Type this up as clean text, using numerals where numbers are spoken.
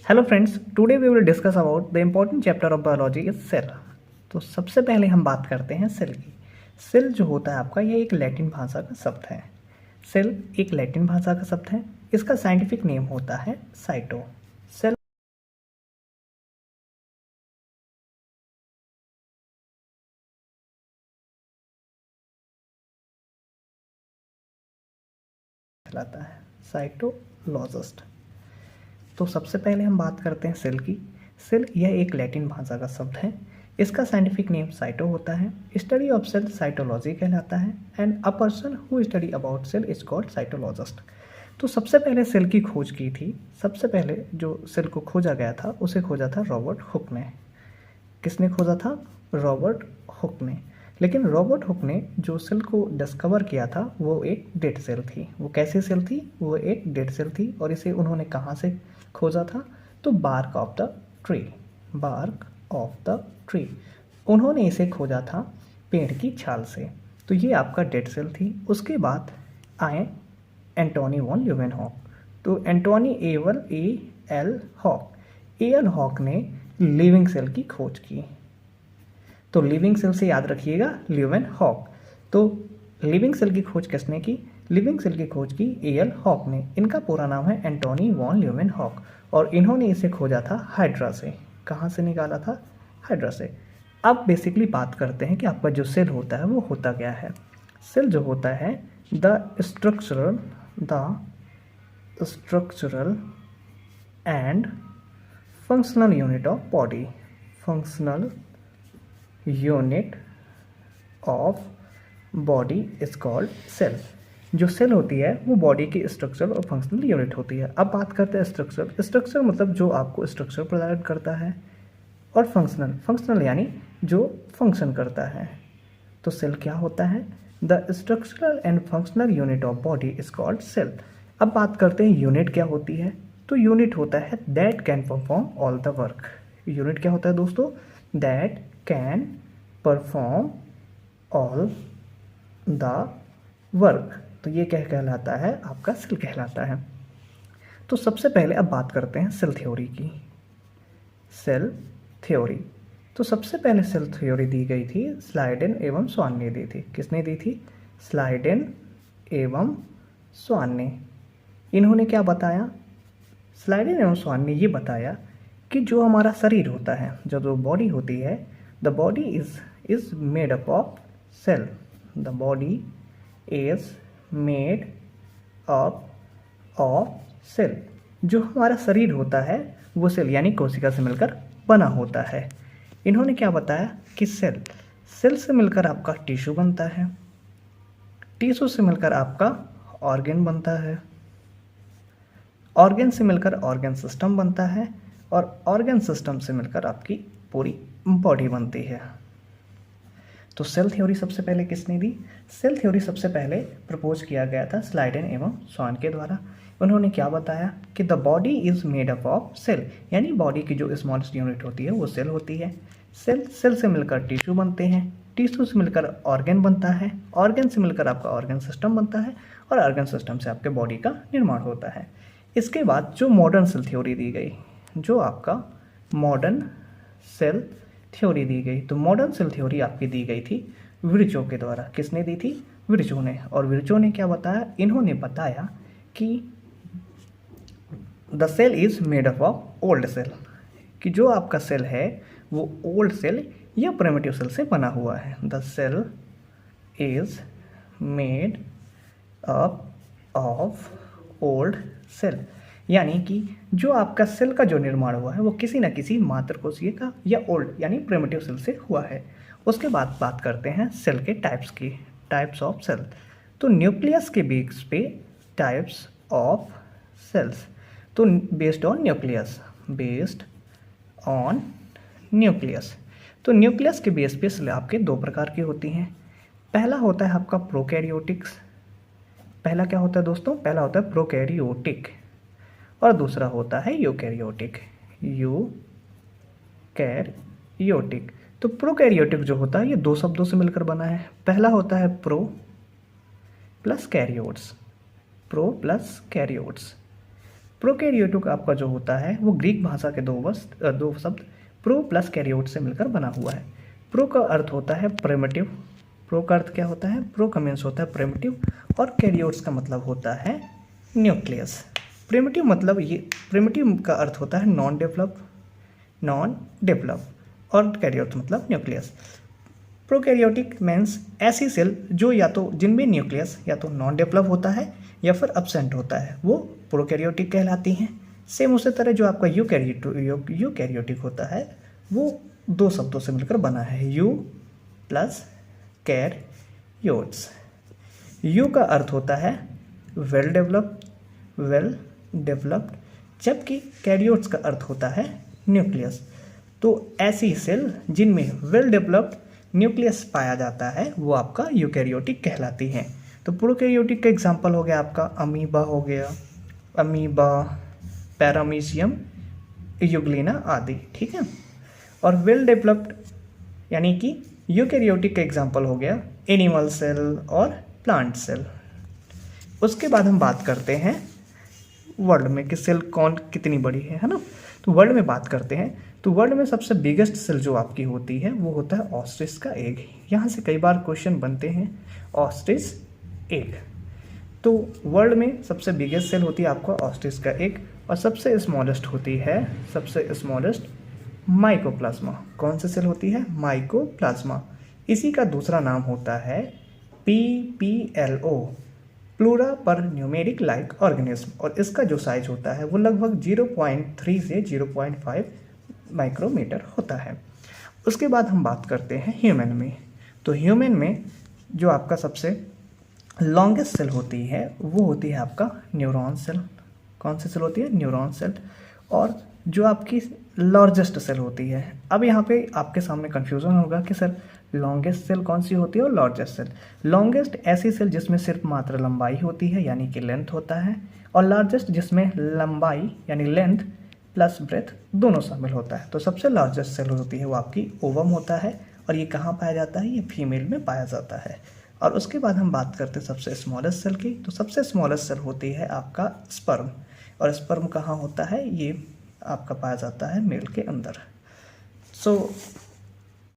Hello friends, today we will discuss about the important chapter of biology is cell. तो सबसे पहले हम बात करते हैं सेल की। सेल जो होता है आपका, ये एक लैटिन भाषा का शब्द है। सेल एक लैटिन भाषा का शब्द है। इसका साइंटिफिक नेम होता है साइटो। सेल कहलाता है साइटोलॉजिस्ट। तो सबसे पहले हम बात करते हैं सेल की। सेल यह एक लैटिन भाषा का शब्द है। इसका साइंटिफिक नेम साइटो होता है। स्टडी ऑफ सेल साइटोलॉजी कहलाता है and a person who study about cell is called cytologist. तो सबसे पहले सेल की खोज की थी। सबसे पहले जो सेल को खोजा गया था उसे खोजा था रॉबर्ट हुक ने। किसने खोजा था? रॉबर्ट हुक ने। लेकिन रॉबर्ट हुक ने जो सेल को डिस्कवर किया था वो एक डेड सेल थी। वो कैसी सेल थी? वो एक डेड सेल थी। और इसे उन्होंने कहाँ से खोजा था? तो bark of the tree. Bark of the tree, उन्होंने इसे खोजा था पेड़ की छाल से। तो ये आपका डेड सेल थी। उसके बाद आए एंटोनी वॉन ल्यूवेनहॉक। तो Antonie Leeuwenhoek, Leeuwenhoek ने लिविंग सेल की खोज की। तो लिविंग सेल से याद रखिएगा ल्यूवेनहॉक। तो लिविंग सेल की खोज किसने की? लिविंग सेल की खोज की एल हॉक ने। इनका पूरा नाम है एंटोनी वॉन ल्यूवेनहॉक और इन्होंने इसे खोजा था हाइड्रा से। कहाँ से निकाला था? हाइड्रा से। अब बेसिकली बात करते हैं कि आपका जो सेल होता है वो होता क्या है। सेल जो होता है the structural and functional unit of body. Functional unit of body is called cell. जो सेल होती है वो बॉडी की स्ट्रक्चरल और फंक्शनल यूनिट होती है। अब बात करते हैं स्ट्रक्चर। स्ट्रक्चर मतलब जो आपको स्ट्रक्चर प्रदान करता है, और फंक्शनल यानी जो फंक्शन करता है। तो सेल क्या होता है? The structural and functional unit of body is called cell. अब बात करते हैं यूनिट क्या होती है। तो यूनिट होता है that can perform all the work. Unit क्या होता है दोस्तों? That can perform all the work. तो ये क्या कहलाता है? आपका सेल कहलाता है। तो सबसे पहले अब बात करते हैं सेल थ्योरी की। सेल थ्योरी, तो सबसे पहले सेल थ्योरी दी गई थी स्लाइडेन एवं स्वान ने दी थी। किसने दी थी? स्लाइडेन एवं स्वान ने। इन्होंने क्या बताया? स्लाइडेन एवं स्वान ने ये बताया कि जो हमारा शरीर होता है, जो बॉडी होती है, the body is made up of cell. The body is made up of cell. जो हमारा शरीर होता है वो सेल यानी कोशिका से मिलकर बना होता है। इन्होंने क्या बताया कि सेल से मिलकर आपका टिश्यू बनता है, टिश्यू से मिलकर आपका ऑर्गन बनता है, ऑर्गन से मिलकर ऑर्गन सिस्टम बनता है, और ऑर्गन सिस्टम से मिलकर आपकी पूरी बॉडी बनती है। तो सेल थ्योरी सबसे पहले किसने दी? सेल थ्योरी सबसे पहले प्रपोज किया गया था स्लाइडेन एवं स्वान के द्वारा। उन्होंने क्या बताया कि the body is made up of cell, यानी बॉडी की जो स्मॉलेस्ट यूनिट होती है वो सेल होती है। सेल से मिलकर टिश्यू बनते हैं, टिश्यू से मिलकर ऑर्गन बनता है, ऑर्गन से मिलकर आपका ऑर्गन सिस्टम बनता है, और ऑर्गन सिस्टम से आपके बॉडी का निर्माण होता है। इसके बाद जो मॉडर्न सेल थ्योरी दी गई, जो आपका मॉडर्न सेल थ्योरी दी गई, तो मॉडर्न सेल थ्योरी आपकी दी गई थी विर्चो के द्वारा। किसने दी थी? विर्चो ने। और विर्चो ने क्या बताया? इन्होंने बताया कि the cell is made up of old cell, कि जो आपका सेल है वो ओल्ड सेल या प्रिमिटिव सेल से बना हुआ है। The cell is made up of old cell, यानी कि जो आपका सेल का जो निर्माण हुआ है वो किसी न किसी मातृकोशीय का या ओल्ड यानी प्रिमिटिव सेल से हुआ है। उसके बाद बात करते हैं सेल के टाइप्स की, टाइप्स ऑफ सेल। तो न्यूक्लियस के बेस पे टाइप्स ऑफ सेल्स। तो बेस्ड ऑन न्यूक्लियस, तो न्यूक्लियस के बेस पे सेल आपके दो प्रकार की होती हैं। पहला होता है आपका प्रोकैरियोटिक्स। पहला क्या होता है दोस्तों? पहला होता है प्रोकैरियोटिक, और दूसरा होता है यूकैरियोटिक। यूकैरियोटिक, तो प्रोकैरियोटिक जो होता है ये दो शब्दों से मिलकर बना है। पहला होता है pro plus karyotes. Pro plus karyotes. Prokaryotic आपका जो होता है वो ग्रीक भाषा के दो शब्द प्रो प्लस कैरियोट से मिलकर बना हुआ है। प्रो का अर्थ होता है प्रिमिटिव, प्रो का अर्थ क्या होता है, प्रो का मीन्स होता है प्रिमिटिव, और कैरियोट्स का मतलब होता है न्यूक्लियस। प्रिमिटिव मतलब ये, प्रिमिटिव का अर्थ होता है नॉन डेवलप, और कैरियोट मतलब न्यूक्लियस। प्रोकैरियोटिक मीन्स ऐसी सेल जो या तो जिनमें न्यूक्लियस या तो नॉन डेवलप होता है या फिर एब्सेंट होता है, वो प्रोकैरियोटिक कहलाती हैं। सेम उसी तरह जो आपका यूकैरियोटिक होता है वो दो शब्दों से मिलकर बना है, यू प्लस कैरियोट्स। यू का अर्थ होता है वेल डेवलप्ड, जबकि कैरियोट्स का अर्थ होता है न्यूक्लियस। तो ऐसी सेल जिनमें वेल डेवलप्ड न्यूक्लियस पाया जाता है वो आपका यूकैरियोटिक कहलाती हैं। तो प्रोकैरियोटिक का एग्जांपल हो गया आपका अमीबा हो गया, अमीबा, पैरामीशियम, यूग्लिना आदि, ठीक है। और वेल डेवलप्ड यानी कि यूकैरियोटिक का एग्जांपल हो गया एनिमल सेल और प्लांट सेल। उसके बाद हम बात करते हैं वर्ल्ड में कि सेल कितनी बड़ी है ना। तो वर्ल्ड में बात करते हैं तो वर्ल्ड में सबसे बिगेस्ट सेल जो आपकी होती है वो होता है ऑस्ट्रिच का एग। यहाँ से कई बार क्वेश्चन बनते हैं ऑस्ट्रिच एग। तो वर्ल्ड में सबसे बिगेस्ट सेल होती है आपका ऑस्ट्रिच का एग, और सबसे स्मॉलेस्ट होती है, सबसे स्मॉलेस्ट माइकोप्लाज्मा। कौन सी सेल होती है, माइकोप्लाज्मा। इसी का दूसरा नाम होता है PPLO, प्लूरा पर न्यूमेरिक लाइक ऑर्गेनिज्म, और इसका जो साइज होता है वो लगभग 0.3 से 0.5 माइक्रोमीटर होता है। उसके बाद हम बात करते हैं ह्यूमन में। तो ह्यूमन में जो आपका सबसे लॉन्गेस्ट सेल होती है वो होती है आपका न्यूरॉन सेल। कौन सी सेल होती है, न्यूरॉन सेल। और जो आपकी लार्जेस्ट सेल होती है, अब यहाँ पे आपके सामने कन्फ्यूज़न होगा कि सर लॉन्गेस्ट सेल कौन सी होती है और लार्जेस्ट सेल। लॉन्गेस्ट ऐसी सेल जिसमें सिर्फ मात्र लंबाई होती है यानी कि लेंथ होता है, और लार्जेस्ट जिसमें लंबाई यानी लेंथ प्लस ब्रेथ दोनों शामिल होता है। तो सबसे लार्जेस्ट सेल होती है वो आपकी ओवम होता है, और ये कहाँ पाया जाता है, ये फीमेल में पाया जाता है। और उसके बाद हम बात करते हैं सबसे स्मॉलेस्ट सेल की। तो सबसे स्मॉलेस्ट सेल होती है आपका स्पर्म, और स्पर्म कहाँ होता है, ये आपका पाया जाता है मेल के अंदर। सो